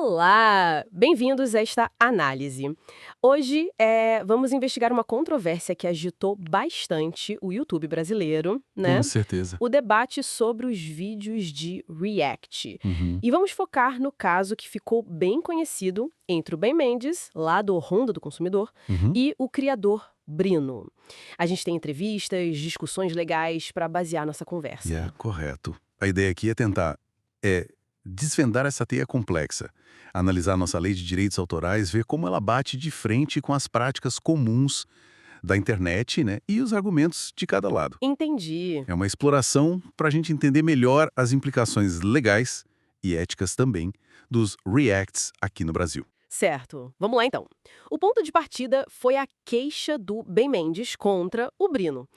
Olá! Bem-vindos a esta análise. Hoje vamos investigar uma controvérsia que agitou bastante o YouTube brasileiro, Com né? certeza. O debate sobre os vídeos de React. Uhum. E vamos focar no caso que ficou bem conhecido entre o Ben Mendes, lá do Ronda do Consumidor, Uhum. e o criador Brino. A gente tem entrevistas, discussões legais para basear nossa conversa. Correto. A ideia aqui é tentar é, desvendar essa teia complexa, analisar nossa lei de direitos autorais, ver como ela bate de frente com as práticas comuns da internet, né, e os argumentos de cada lado. Entendi. É uma exploração para a gente entender melhor as implicações legais e éticas também dos Reacts aqui no Brasil. Certo. Vamos lá então. O ponto de partida foi a queixa do Ben Mendes contra o Brino.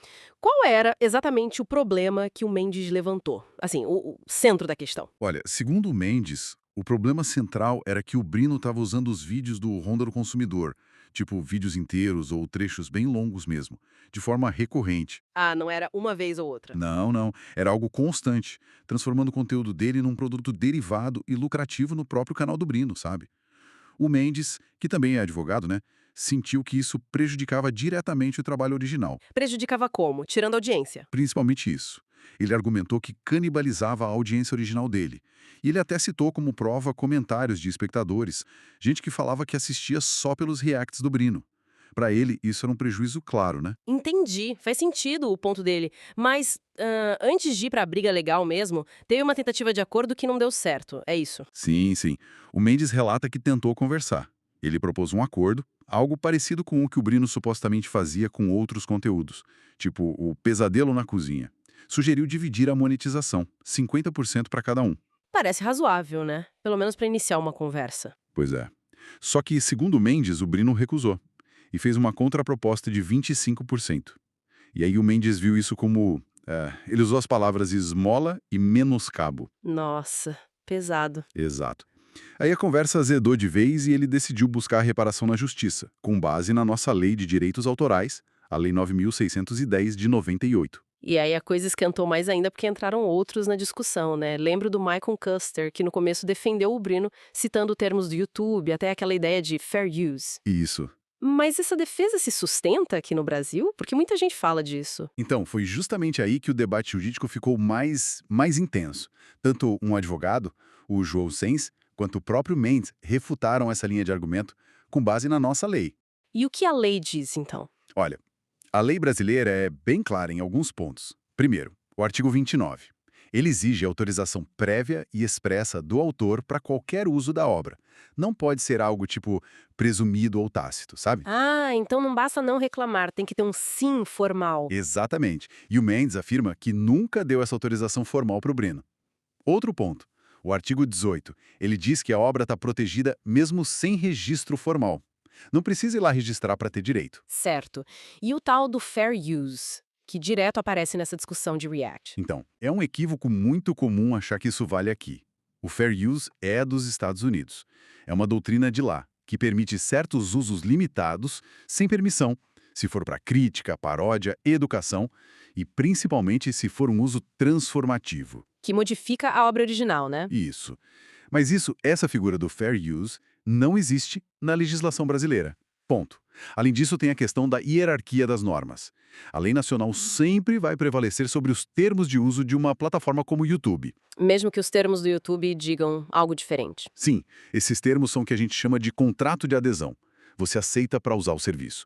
Qual era exatamente o problema que o Mendes levantou? Assim, o centro da questão. Olha, segundo o Mendes, o problema central era que o Brino estava usando os vídeos do Ronda do Consumidor, tipo vídeos inteiros ou trechos bem longos mesmo, de forma recorrente. Ah, não era uma vez ou outra. Não, não, era algo constante, transformando o conteúdo dele num produto derivado e lucrativo no próprio canal do Brino, sabe? O Mendes, que também é advogado, né, sentiu que isso prejudicava diretamente o trabalho original. Prejudicava como? Tirando audiência. Principalmente isso. Ele argumentou que canibalizava a audiência original dele. E ele até citou como prova comentários de espectadores, gente que falava que assistia só pelos reacts do Brino. Para ele, isso era um prejuízo claro, né? Entendi, faz sentido o ponto dele. Mas, antes de ir pra briga legal mesmo, teve uma tentativa de acordo que não deu certo, é isso? Sim, sim. O Mendes relata que tentou conversar. Ele propôs um acordo, algo parecido com o que o Brino supostamente fazia com outros conteúdos, tipo o Pesadelo na Cozinha. Sugeriu dividir a monetização, 50% para cada um. Parece razoável, né? Pelo menos pra iniciar uma conversa. Pois é. Só que, segundo Mendes, o Brino recusou e fez uma contraproposta de 25%. E aí o Mendes viu isso como... ele usou as palavras esmola e menoscabo. Nossa, pesado. Exato. Aí a conversa azedou de vez e ele decidiu buscar reparação na justiça, com base na nossa Lei de Direitos Autorais, a Lei 9.610 de 98. E aí a coisa esquentou mais ainda porque entraram outros na discussão, né? Lembro do Michael Custer, que no começo defendeu o Brino, citando termos do YouTube, até aquela ideia de fair use. Isso. Mas essa defesa se sustenta aqui no Brasil? Porque muita gente fala disso. Então, foi justamente aí que o debate jurídico ficou mais intenso. Tanto um advogado, o João Sens, quanto o próprio Mendes refutaram essa linha de argumento com base na nossa lei. E o que a lei diz, então? Olha, a lei brasileira é bem clara em alguns pontos. Primeiro, o artigo 29. Ele exige autorização prévia e expressa do autor para qualquer uso da obra. Não pode ser algo tipo presumido ou tácito, sabe? Ah, então não basta não reclamar, tem que ter um sim formal. Exatamente. E o Mendes afirma que nunca deu essa autorização formal para o Brino. Outro ponto, o artigo 18. Ele diz que a obra está protegida mesmo sem registro formal. Não precisa ir lá registrar para ter direito. Certo. E o tal do fair use, que direto aparece nessa discussão de React? Então, é um equívoco muito comum achar que isso vale aqui. O fair use é dos Estados Unidos. É uma doutrina de lá, que permite certos usos limitados, sem permissão, se for para crítica, paródia, educação e principalmente se for um uso transformativo. Que modifica a obra original, né? Isso. Mas essa figura do fair use não existe na legislação brasileira. Ponto. Além disso, tem a questão da hierarquia das normas. A lei nacional sempre vai prevalecer sobre os termos de uso de uma plataforma como o YouTube. Mesmo que os termos do YouTube digam algo diferente. Sim, esses termos são o que a gente chama de contrato de adesão. Você aceita para usar o serviço.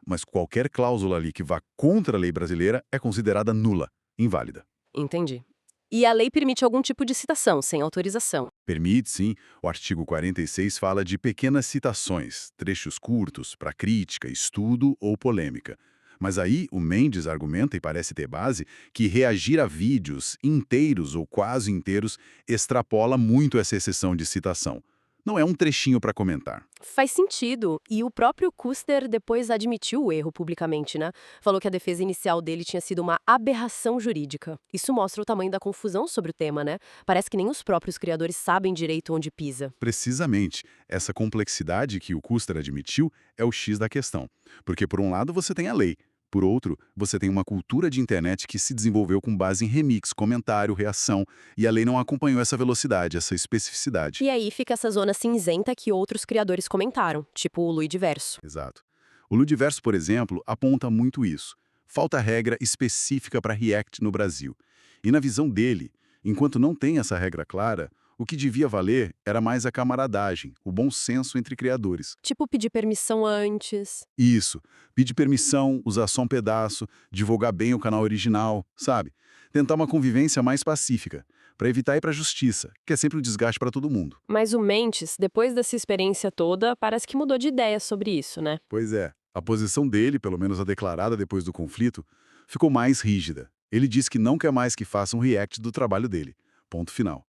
Mas qualquer cláusula ali que vá contra a lei brasileira é considerada nula, inválida. Entendi. E a lei permite algum tipo de citação, sem autorização. Permite, sim, o artigo 46 fala de pequenas citações, trechos curtos, para crítica, estudo ou polêmica. Mas aí o Mendes argumenta, e parece ter base, que reagir a vídeos inteiros ou quase inteiros extrapola muito essa exceção de citação. Não é um trechinho para comentar. Faz sentido. E o próprio Kuster depois admitiu o erro publicamente, né? Falou que a defesa inicial dele tinha sido uma aberração jurídica. Isso mostra o tamanho da confusão sobre o tema, né? Parece que nem os próprios criadores sabem direito onde pisa. Precisamente, essa complexidade que o Kuster admitiu é o X da questão. Porque, por um lado, você tem a lei, Por outro, você tem uma cultura de internet que se desenvolveu com base em remix, comentário, reação, e a lei não acompanhou essa velocidade, essa especificidade. E aí fica essa zona cinzenta que outros criadores comentaram, tipo o Luidiverso. Exato. O Ludiverso, por exemplo, aponta muito isso. Falta regra específica para React no Brasil. E na visão dele, enquanto não tem essa regra clara, o que devia valer era mais a camaradagem, o bom senso entre criadores. Tipo pedir permissão antes. Isso, pedir permissão, usar só um pedaço, divulgar bem o canal original, sabe? Tentar uma convivência mais pacífica, para evitar ir para a justiça, que é sempre um desgaste para todo mundo. Mas o Mendes, depois dessa experiência toda, parece que mudou de ideia sobre isso, né? Pois é, a posição dele, pelo menos a declarada depois do conflito, ficou mais rígida. Ele diz que não quer mais que façam react do trabalho dele. Ponto final.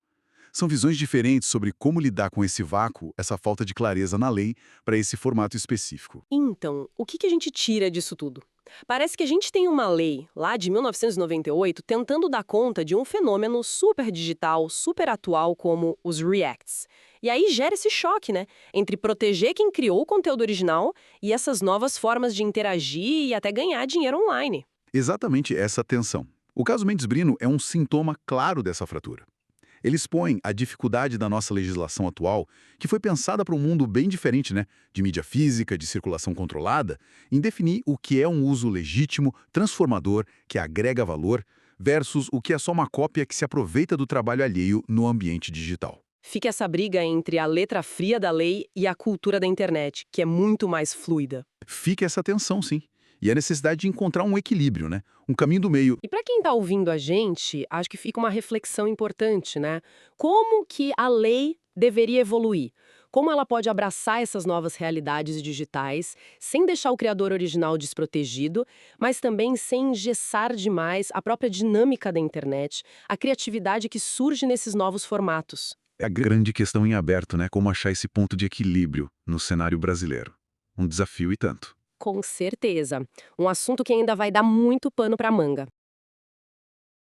São visões diferentes sobre como lidar com esse vácuo, essa falta de clareza na lei, para esse formato específico. Então, o que a gente tira disso tudo? Parece que a gente tem uma lei, lá de 1998, tentando dar conta de um fenômeno super digital, super atual como os Reacts. E aí gera esse choque, né? Entre proteger quem criou o conteúdo original e essas novas formas de interagir e até ganhar dinheiro online. Exatamente essa tensão. O caso Mendes Brino é um sintoma claro dessa fratura. Ele expõe a dificuldade da nossa legislação atual, que foi pensada para um mundo bem diferente, né? De mídia física, de circulação controlada, em definir o que é um uso legítimo, transformador, que agrega valor, versus o que é só uma cópia que se aproveita do trabalho alheio no ambiente digital. Fica essa briga entre a letra fria da lei e a cultura da internet, que é muito mais fluida. Fica essa tensão, sim. E a necessidade de encontrar um equilíbrio, né? Um caminho do meio. E para quem está ouvindo a gente, acho que fica uma reflexão importante, né? Como que a lei deveria evoluir? Como ela pode abraçar essas novas realidades digitais, sem deixar o criador original desprotegido, mas também sem engessar demais a própria dinâmica da internet, a criatividade que surge nesses novos formatos. É a grande questão em aberto, né? Como achar esse ponto de equilíbrio no cenário brasileiro. Um desafio e tanto. Com certeza. Um assunto que ainda vai dar muito pano para manga.